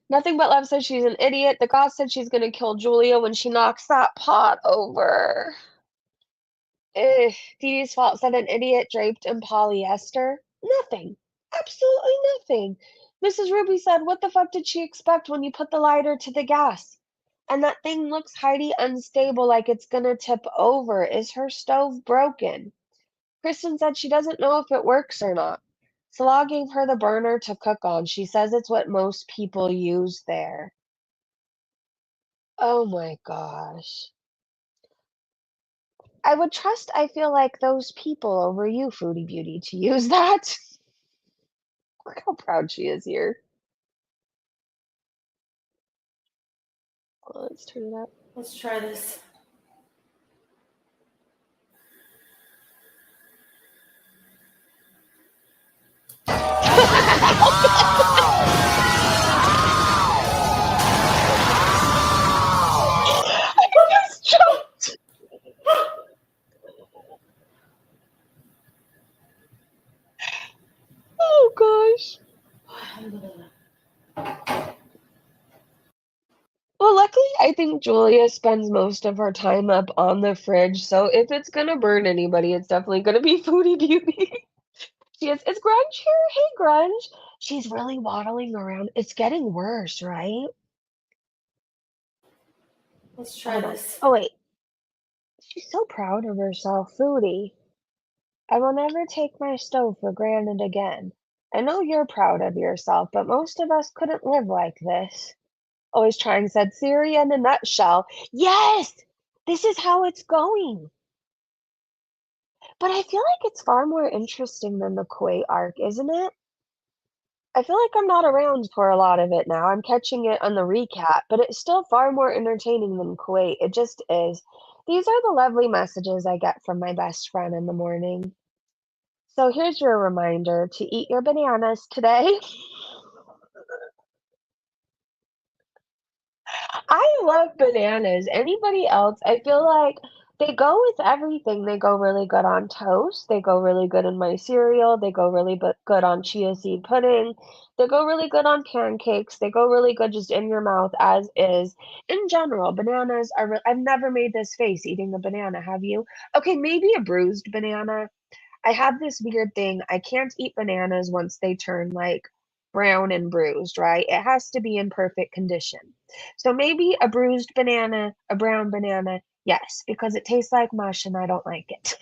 B: Nothing but love says she's an idiot. The goth said she's gonna kill Julia when she knocks that pot over. Ugh, Dee Dee's fault said an idiot draped in polyester. Nothing. Absolutely nothing. Mrs. Ruby said, what the fuck did she expect when you put the lighter to the gas? And that thing looks Heidi unstable like it's gonna tip over. Is her stove broken? Kristen said she doesn't know if it works or not. Salah gave her the burner to cook on. She says it's what most people use there. Oh my gosh. I would trust, I feel like, those people over you, Foodie Beauty, to use that. Look how proud she is here. Let's turn it up.
D: Let's try this.
B: I just choked. Oh gosh. Well, luckily, I think Julia spends most of her time up on the fridge, so if it's gonna burn anybody, it's definitely gonna be Foodie Beauty. She is. Is Grunge here? Hey, Grunge. She's really waddling around. It's getting worse, right?
D: Let's try
B: Hold on.
D: this.
B: Oh, wait. She's so proud of herself, Foodie. I will never take my stove for granted again. I know you're proud of yourself, but most of us couldn't live like this. Always trying said Syria in a nutshell. Yes, this is how it's going. But I feel like it's far more interesting than the Kuwait arc, isn't it? I feel like I'm not around for a lot of it now. I'm catching it on the recap, but it's still far more entertaining than Kuwait. It just is. These are the lovely messages I get from my best friend in the morning. So here's your reminder to eat your bananas today. I love bananas. Anybody else? I feel like they go with everything. They go really good on toast. They go really good in my cereal. They go really good on chia seed pudding. They go really good on pancakes. They go really good just in your mouth as is. In general, bananas are. I've never made this face eating a banana. Have you? Okay, maybe a bruised banana. I have this weird thing. I can't eat bananas once they turn like brown and bruised, right? It has to be in perfect condition. So maybe a bruised banana, a brown banana, yes, because it tastes like mush and I don't like it.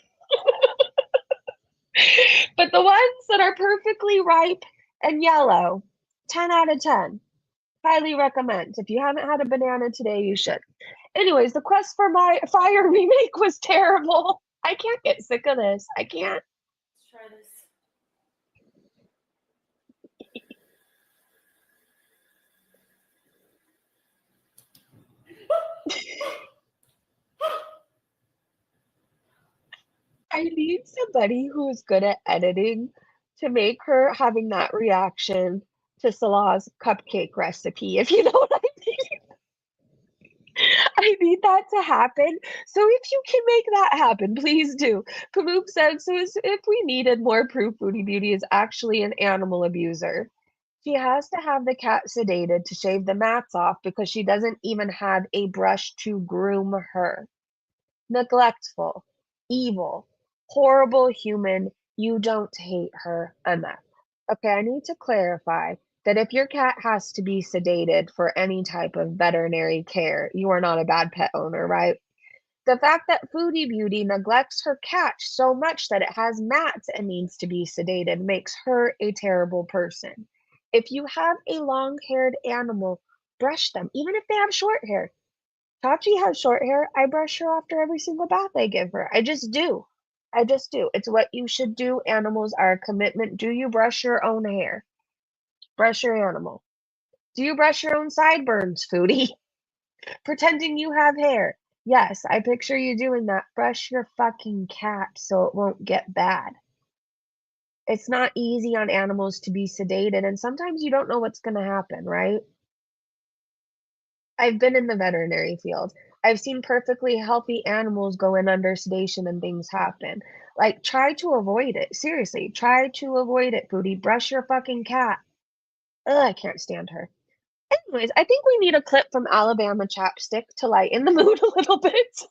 B: But the ones that are perfectly ripe and yellow, 10 out of 10. Highly recommend. If you haven't had a banana today, you should. Anyways, the Quest for My Fire remake was terrible. I can't get sick of this. I can't.
D: Let's try this.
B: I need somebody who is good at editing to make her having that reaction to Salah's cupcake recipe, if you know what I mean. I need that to happen. So if you can make that happen, please do. Kamook said, so as if we needed more proof Foodie Beauty is actually an animal abuser. She has to have the cat sedated to shave the mats off because she doesn't even have a brush to groom her. Neglectful, evil, horrible human. You don't hate her enough. Okay, I need to clarify that if your cat has to be sedated for any type of veterinary care, you are not a bad pet owner, right? The fact that Foodie Beauty neglects her cat so much that it has mats and needs to be sedated makes her a terrible person. If you have a long haired animal, brush them, even if they have short hair. Chachi has short hair. I brush her after every single bath I give her. I just do. I just do. It's what you should do. Animals are a commitment. Do you brush your own hair? Brush your animal. Do you brush your own sideburns, Foodie? Pretending you have hair. Yes, I picture you doing that. Brush your fucking cat so it won't get bad. It's not easy on animals to be sedated, and sometimes you don't know what's going to happen, right? I've been in the veterinary field. I've seen perfectly healthy animals go in under sedation and things happen. Like, try to avoid it. Seriously, try to avoid it, Foodie. Brush your fucking cat. Ugh, I can't stand her. Anyways, I think we need a clip from Alabama Chapstick to lighten the mood a little bit.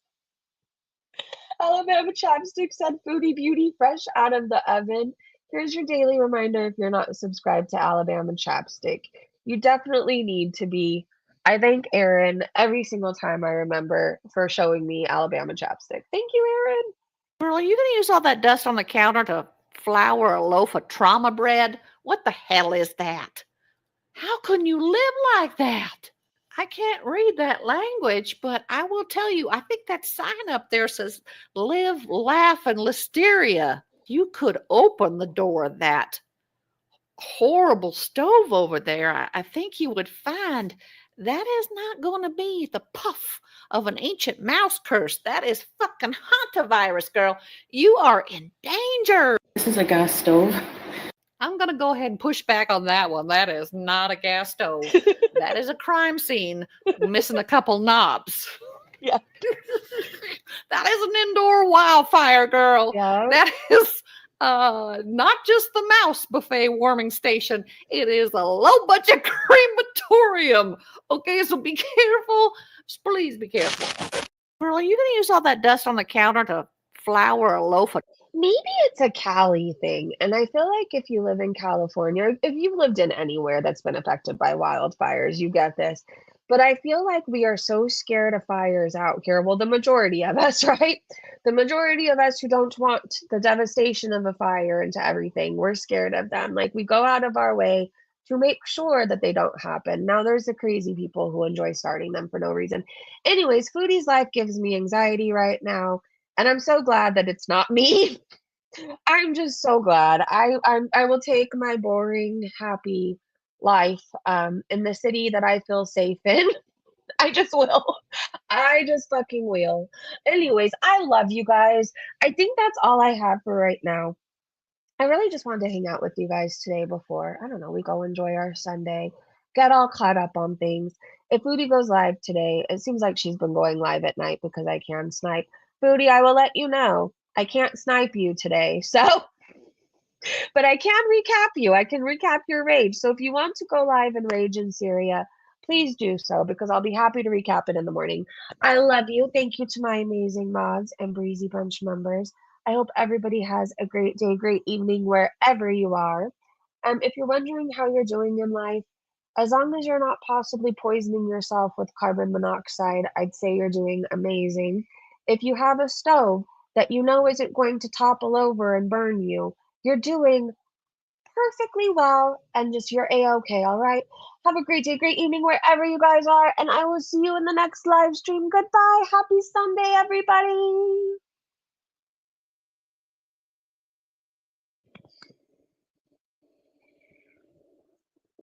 B: Alabama Chapstick said Foodie Beauty fresh out of the oven. Here's your daily reminder if you're not subscribed to Alabama Chapstick. You definitely need to be. I thank Erin every single time I remember for showing me Alabama Chapstick. Thank you, Erin.
E: Girl, are you going to use all that dust on the counter to flour a loaf of trauma bread? What the hell is that? How can you live like that? I can't read that language, but I will tell you, I think that sign up there says live, laugh, and listeria. You could open the door of that horrible stove over there. I think you would find that is not going to be the puff of an ancient mouse curse. That is fucking hantavirus, girl. You are in danger.
D: This is a gas stove.
E: I'm going to go ahead and push back on that one. That is not a gas stove. That is a crime scene missing a couple knobs.
B: Yeah.
E: That is an indoor wildfire, girl.
B: Yeah.
E: That is not just the mouse buffet warming station. It is a low budget crematorium. Okay, so be careful. Please be careful. Girl, are you going to use all that dust on the counter to flour a loaf of?
B: Maybe it's a Cali thing. And I feel like if you live in California, if you've lived in anywhere that's been affected by wildfires, you get this. But I feel like we are so scared of fires out here. Well, the majority of us, right? The majority of us who don't want the devastation of a fire into everything, we're scared of them. Like, we go out of our way to make sure that they don't happen. Now, there's the crazy people who enjoy starting them for no reason. Anyways, Foodie's life gives me anxiety right now, and I'm so glad that it's not me. I'm just so glad. I will take my boring, happy life in the city that I feel safe in. I just will. I just fucking will. Anyways, I love you guys. I think that's all I have for right now. I really just wanted to hang out with you guys today before, I don't know, we go enjoy our Sunday, get all caught up on things. If Foodie goes live today, it seems like she's been going live at night because I can snipe. Foodie, I will let you know. I can't snipe you today. So, but I can recap you. I can recap your rage. So if you want to go live and rage in Syria, please do so because I'll be happy to recap it in the morning. I love you. Thank you to my amazing mods and Breezy Bunch members. I hope everybody has a great day, great evening wherever you are. If you're wondering how you're doing in life, as long as you're not possibly poisoning yourself with carbon monoxide, I'd say you're doing amazing. If you have a stove that you know isn't going to topple over and burn you, you're doing perfectly well and just you're a-okay, all right? Have a great day, great evening wherever you guys are, and I will see you in the next live stream. Goodbye. Happy Sunday, everybody.